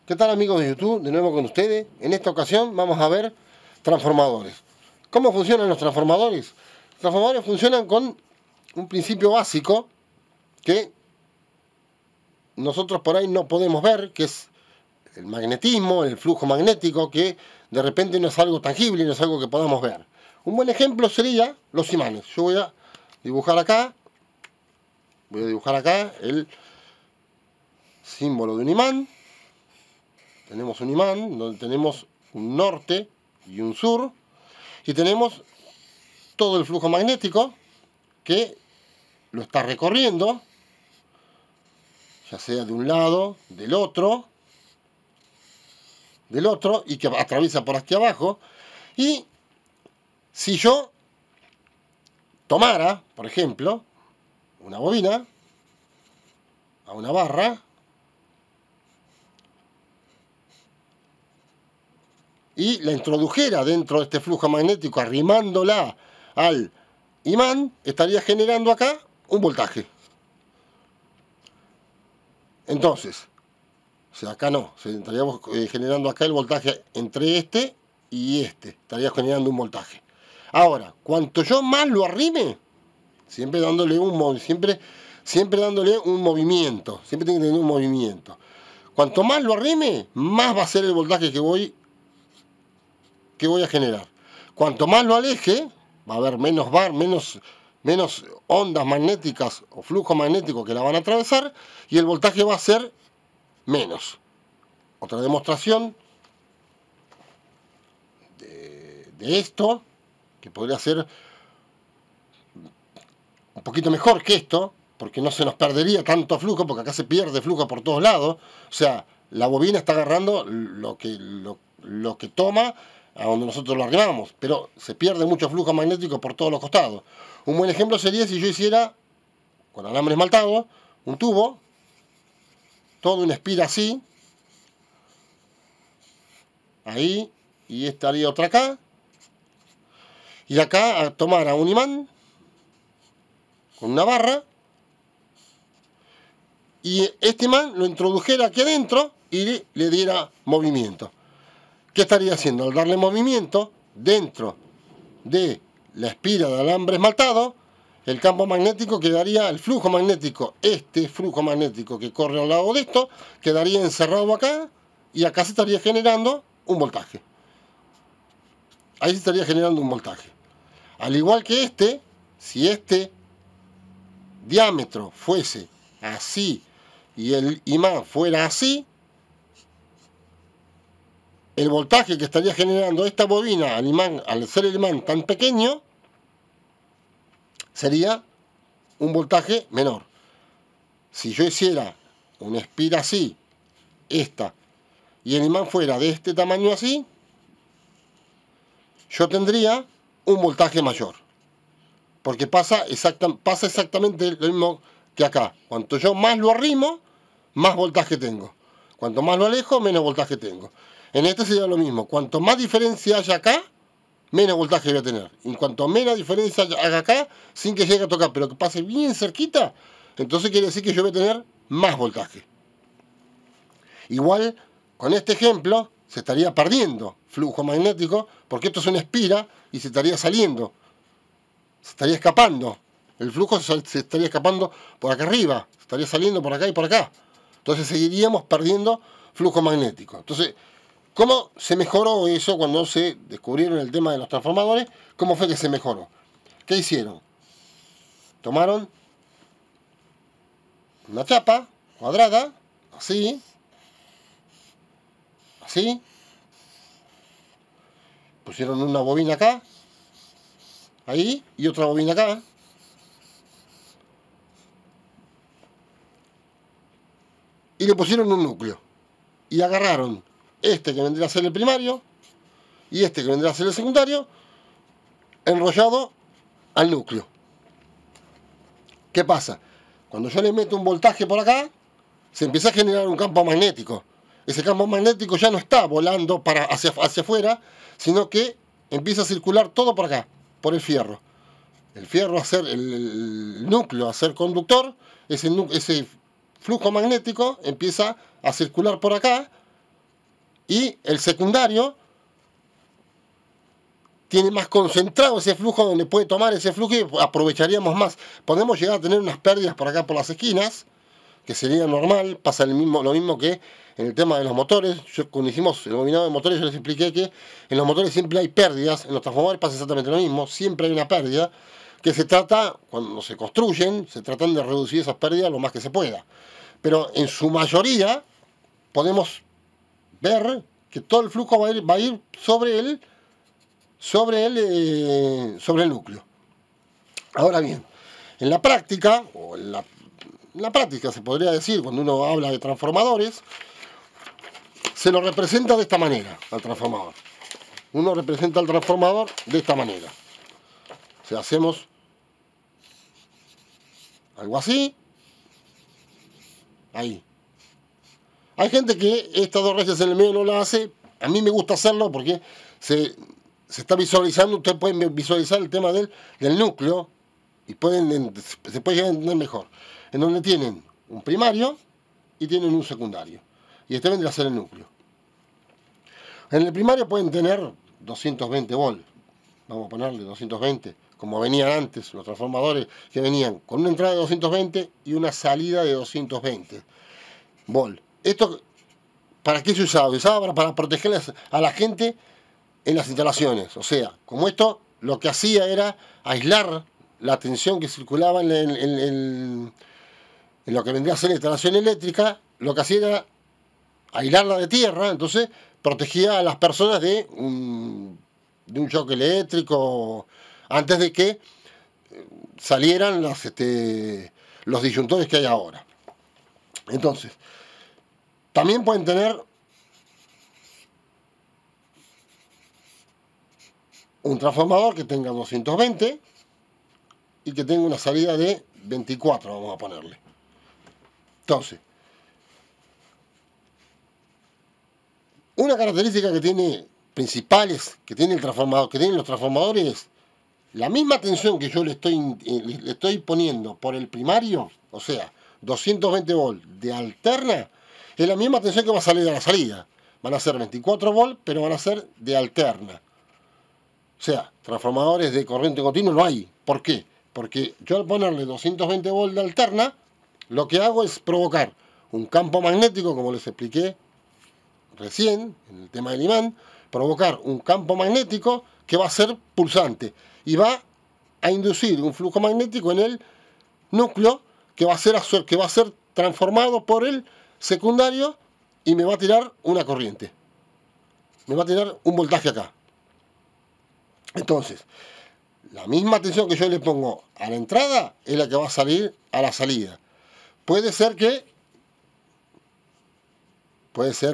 ¿Qué tal, amigos de YouTube? De nuevo con ustedes. En esta ocasión vamos a ver transformadores. ¿Cómo funcionan los transformadores? Los transformadores funcionan con un principio básico que nosotros por ahí no podemos ver, que es el magnetismo, el flujo magnético, que de repente no es algo tangible, no es algo que podamos ver. Un buen ejemplo sería los imanes. Yo voy a dibujar acá el símbolo de un imán. Tenemos un imán donde tenemos un norte y un sur, y tenemos todo el flujo magnético que lo está recorriendo, ya sea de un lado, del otro, y que atraviesa por aquí abajo. Y si yo tomara, por ejemplo, una bobina a una barra y la introdujera dentro de este flujo magnético, arrimándola al imán, estaría generando acá un voltaje. Entonces, o sea, acá no, estaríamos generando acá el voltaje entre este y este, estaría generando un voltaje. Ahora, cuanto yo más lo arrime, siempre dándole un movimiento, siempre tiene que tener un movimiento. Cuanto más lo arrime, más va a ser el voltaje que voy a generar. Cuanto más lo aleje, va a haber menos ondas magnéticas o flujo magnético que la van a atravesar, y el voltaje va a ser menos. Otra demostración de esto, que podría ser un poquito mejor que esto, porque no se nos perdería tanto flujo, porque acá se pierde flujo por todos lados. O sea, la bobina está agarrando lo que toma a donde nosotros lo arrimamos, pero se pierde mucho flujo magnético por todos los costados. Un buen ejemplo sería si yo hiciera, con alambre esmaltado, un tubo, todo una espira así, ahí, y estaría otra acá, y acá tomara un imán con una barra, y este imán lo introdujera aquí adentro y le diera movimiento. ¿Qué estaría haciendo? Al darle movimiento dentro de la espira de alambre esmaltado, el campo magnético quedaría, el flujo magnético, este flujo magnético que corre al lado de esto, quedaría encerrado acá, y acá se estaría generando un voltaje. Ahí se estaría generando un voltaje. Al igual que este, si este diámetro fuese así y el imán fuera así, el voltaje que estaría generando esta bobina al imán, al ser el imán tan pequeño, sería un voltaje menor. Si yo hiciera una espira así, esta, y el imán fuera de este tamaño así, yo tendría un voltaje mayor. Porque pasa exactamente lo mismo que acá. Cuanto yo más lo arrimo, más voltaje tengo. Cuanto más lo alejo, menos voltaje tengo. En este sería lo mismo. Cuanto más diferencia haya acá, menos voltaje voy a tener. Y cuanto menos diferencia haga acá, sin que llegue a tocar, pero que pase bien cerquita, entonces quiere decir que yo voy a tener más voltaje. Igual, con este ejemplo, se estaría perdiendo flujo magnético, porque esto es una espira y se estaría saliendo. Se estaría escapando. El flujo se estaría escapando por acá arriba, se estaría saliendo por acá y por acá. Entonces seguiríamos perdiendo flujo magnético. Entonces, ¿cómo se mejoró eso cuando se descubrieron el tema de los transformadores? ¿Cómo fue que se mejoró? ¿Qué hicieron? Tomaron una chapa cuadrada, así, pusieron una bobina acá, ahí, y otra bobina acá, y le pusieron un núcleo, y agarraron este que vendría a ser el primario y este que vendría a ser el secundario, enrollado al núcleo. ¿Qué pasa? Cuando yo le meto un voltaje por acá, se empieza a generar un campo magnético. Ese campo magnético ya no está volando hacia afuera, sino que empieza a circular todo por acá, por el fierro. El fierro a ser el núcleo, a ser conductor, ese flujo magnético empieza a circular por acá, Y el secundario tiene más concentrado ese flujo, donde puede tomar ese flujo y aprovecharíamos más. Podemos llegar a tener unas pérdidas por acá por las esquinas, que sería normal. Pasa lo mismo que en el tema de los motores. Cuando hicimos el bobinado de motores, yo les expliqué que en los motores siempre hay pérdidas. En los transformadores pasa exactamente lo mismo, siempre hay una pérdida, que se trata, cuando se construyen, se tratan de reducir esas pérdidas lo más que se pueda. Pero en su mayoría podemos ver que todo el flujo va a ir sobre el núcleo. Ahora bien, en la práctica, o en la práctica se podría decir, cuando uno habla de transformadores, se lo representa de esta manera al transformador. Uno representa al transformador de esta manera. O sea, hacemos algo así, ahí. Hay gente que estas dos rayas en el medio no la hace. A mí me gusta hacerlo porque se está visualizando. Ustedes pueden visualizar el tema del núcleo y se puede llegar a entender mejor. En donde tienen un primario y tienen un secundario. Y este vendría a ser el núcleo. En el primario pueden tener 220 volts. Vamos a ponerle 220, como venían antes los transformadores, que venían con una entrada de 220 y una salida de 220 volts. ¿Esto para qué se usaba? Se usaba para proteger a la gente en las instalaciones. O sea, como esto lo que hacía era aislar la tensión que circulaba en lo que vendría a ser la instalación eléctrica, lo que hacía era aislarla de tierra, entonces protegía a las personas de un choque eléctrico antes de que salieran los disyuntores que hay ahora. Entonces, también pueden tener un transformador que tenga 220 y que tenga una salida de 24, vamos a ponerle. Entonces, una característica que tiene principales que tiene el transformador, que tienen los transformadores, es la misma tensión que yo le estoy poniendo por el primario, o sea, 220 volts de alterna, es la misma tensión que va a salir a la salida. Van a ser 24 volts, pero van a ser de alterna. O sea, transformadores de corriente continua no hay. ¿Por qué? Porque yo al ponerle 220 volts de alterna, lo que hago es provocar un campo magnético, como les expliqué recién, en el tema del imán, provocar un campo magnético que va a ser pulsante y va a inducir un flujo magnético en el núcleo que va a ser transformado por el secundario y me va a tirar una corriente. Me va a tirar un voltaje acá. Entonces, la misma tensión que yo le pongo a la entrada es la que va a salir a la salida. Puede ser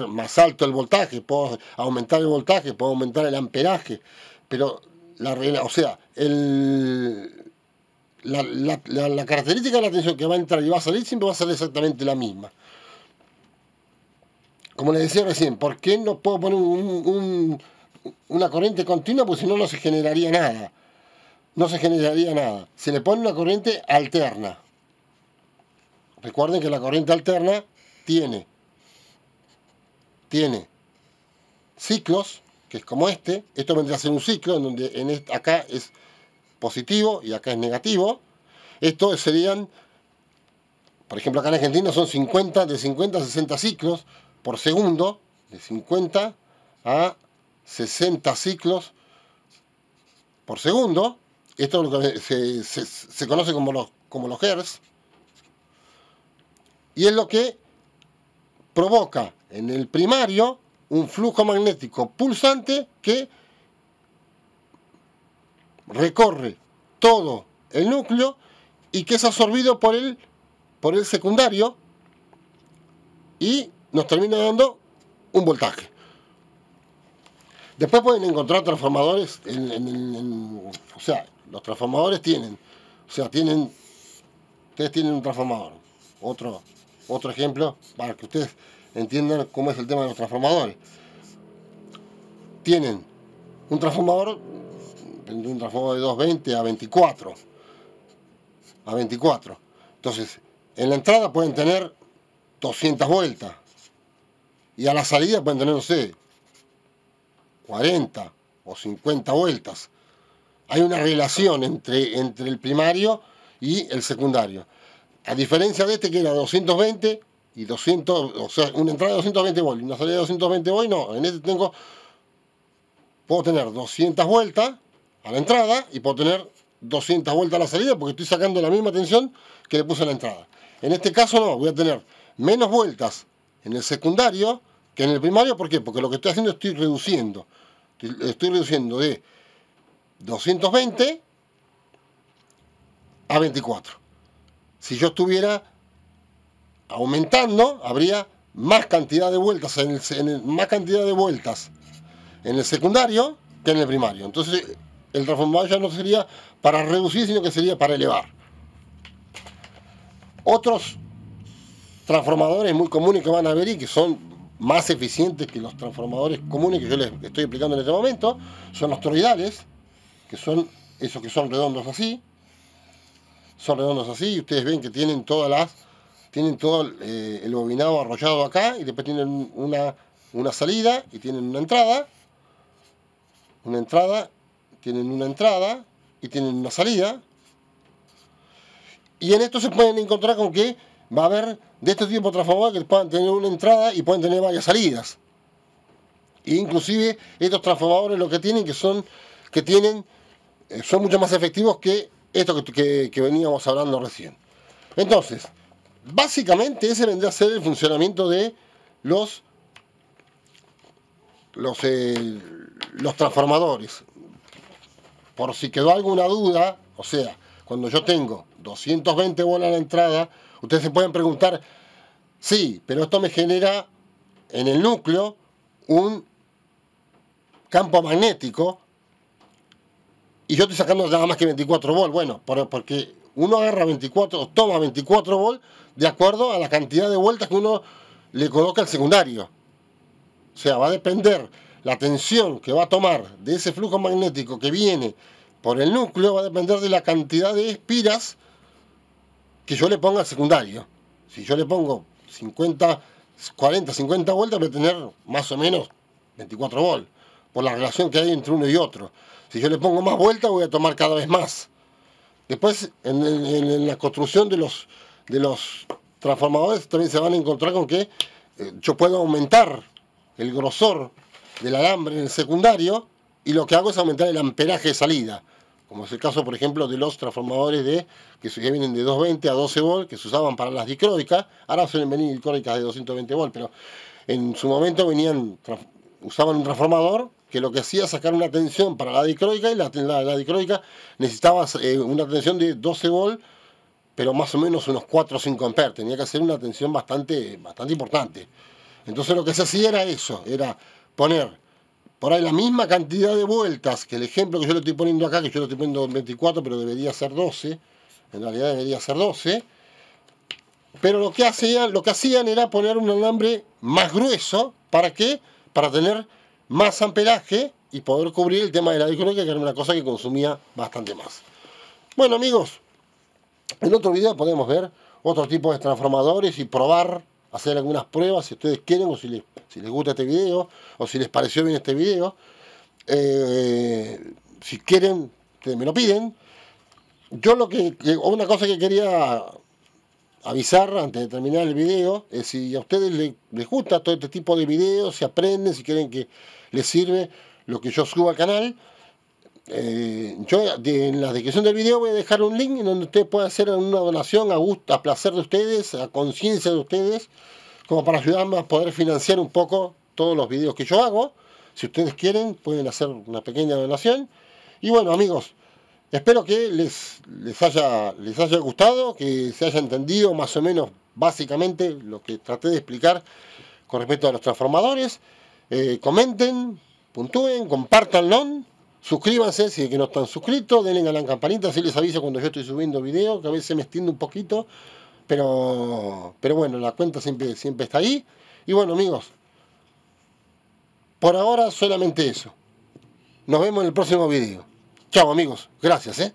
más alto el voltaje, puedo aumentar el voltaje, puedo aumentar el amperaje, pero la característica de la tensión que va a entrar y va a salir siempre va a ser exactamente la misma. Como les decía recién, ¿por qué no puedo poner una corriente continua? Pues si no, no se generaría nada. No se generaría nada. Se le pone una corriente alterna. Recuerden que la corriente alterna tiene ciclos, que es como este. Esto vendría a ser un ciclo, en donde acá es positivo y acá es negativo. Estos serían, por ejemplo, acá en Argentina son de 50 a 60 ciclos por segundo, de 50 a 60 ciclos por segundo. Esto es lo que se conoce como los hertz. Y es lo que provoca en el primario un flujo magnético pulsante que recorre todo el núcleo y que es absorbido por el secundario y nos termina dando un voltaje. Después pueden encontrar transformadores, o sea, los transformadores ustedes tienen un transformador. Otro ejemplo para que ustedes entiendan cómo es el tema de los transformadores. Tienen un transformador de 220 a 24. Entonces, en la entrada pueden tener 200 vueltas. Y a la salida pueden tener, no sé, 40 o 50 vueltas. Hay una relación entre el primario y el secundario. A diferencia de este que era 220 y 200, o sea, una entrada de 220 volt y una salida de 220 volt, no, en este puedo tener 200 vueltas a la entrada y puedo tener 200 vueltas a la salida porque estoy sacando la misma tensión que le puse a la entrada. En este caso no, voy a tener menos vueltas en el secundario que en el primario. ¿Por qué? Porque lo que estoy haciendo estoy reduciendo de 220 a 24. Si yo estuviera aumentando, habría más cantidad de vueltas más cantidad de vueltas en el secundario que en el primario. Entonces el transformador ya no sería para reducir, sino que sería para elevar. Otros transformadores muy comunes que van a ver y que son más eficientes que los transformadores comunes que yo les estoy explicando en este momento son los toroidales, que son esos que son redondos así. Son redondos así y ustedes ven que tienen todo el bobinado arrollado acá y después tienen una salida y tienen una entrada, tienen una entrada y tienen una salida. Y en esto se pueden encontrar con que va a haber de este tipo de transformadores que puedan tener una entrada y pueden tener varias salidas. E inclusive estos transformadores lo que tienen son mucho más efectivos que esto que veníamos hablando recién. Entonces, básicamente ese vendría a ser el funcionamiento de los transformadores. Por si quedó alguna duda, o sea, cuando yo tengo 220 volts a la entrada, ustedes se pueden preguntar, sí, pero esto me genera en el núcleo un campo magnético y yo estoy sacando nada más que 24 volts. Bueno, porque uno toma 24 volts de acuerdo a la cantidad de vueltas que uno le coloca al secundario. O sea, va a depender la tensión que va a tomar de ese flujo magnético que viene por el núcleo, va a depender de la cantidad de espiras que yo le ponga al secundario. Si yo le pongo 40, 50 vueltas, voy a tener más o menos 24 volts, por la relación que hay entre uno y otro. Si yo le pongo más vueltas, voy a tomar cada vez más. Después, en la construcción de los transformadores, también se van a encontrar con que yo puedo aumentar el grosor del alambre en el secundario y lo que hago es aumentar el amperaje de salida. Como es el caso, por ejemplo, de los transformadores que vienen de 220 a 12 volts, que se usaban para las dicróicas. Ahora suelen venir dicróicas de 220 volts, pero en su momento usaban un transformador que lo que hacía es sacar una tensión para la dicróica, y la dicróica necesitaba una tensión de 12 volts, pero más o menos unos 4 o 5 amperes. Tenía que hacer una tensión bastante importante. Entonces lo que se hacía era eso, era poner por ahí la misma cantidad de vueltas que el ejemplo que yo le estoy poniendo acá, que yo le estoy poniendo 24, pero debería ser 12, en realidad debería ser 12, pero lo que hacían era poner un alambre más grueso. ¿Para qué? Para tener más amperaje y poder cubrir el tema de la dicróica, que era una cosa que consumía bastante más. Bueno, amigos, en otro video podemos ver otro tipo de transformadores y probar, hacer algunas pruebas si ustedes quieren, o si les gusta este video, o si les pareció bien este video. Si quieren, ustedes me lo piden. Yo una cosa que quería avisar antes de terminar el video es si a ustedes les gusta todo este tipo de videos, si aprenden, si quieren que les sirve lo que yo subo al canal. En la descripción del video voy a dejar un link en donde ustedes pueden hacer una donación a placer de ustedes, a conciencia de ustedes, como para ayudarme a poder financiar un poco todos los videos que yo hago. Si ustedes quieren, pueden hacer una pequeña donación. Y bueno, amigos, espero que les haya gustado, que se haya entendido más o menos básicamente lo que traté de explicar con respecto a los transformadores. Comenten, puntúen, compártanlo. Suscríbanse si es que no están suscritos, denle a la campanita, así les aviso cuando yo estoy subiendo videos, que a veces me extiendo un poquito, pero bueno, la cuenta siempre está ahí. Y bueno, amigos, por ahora solamente eso. Nos vemos en el próximo video. Chao, amigos, gracias,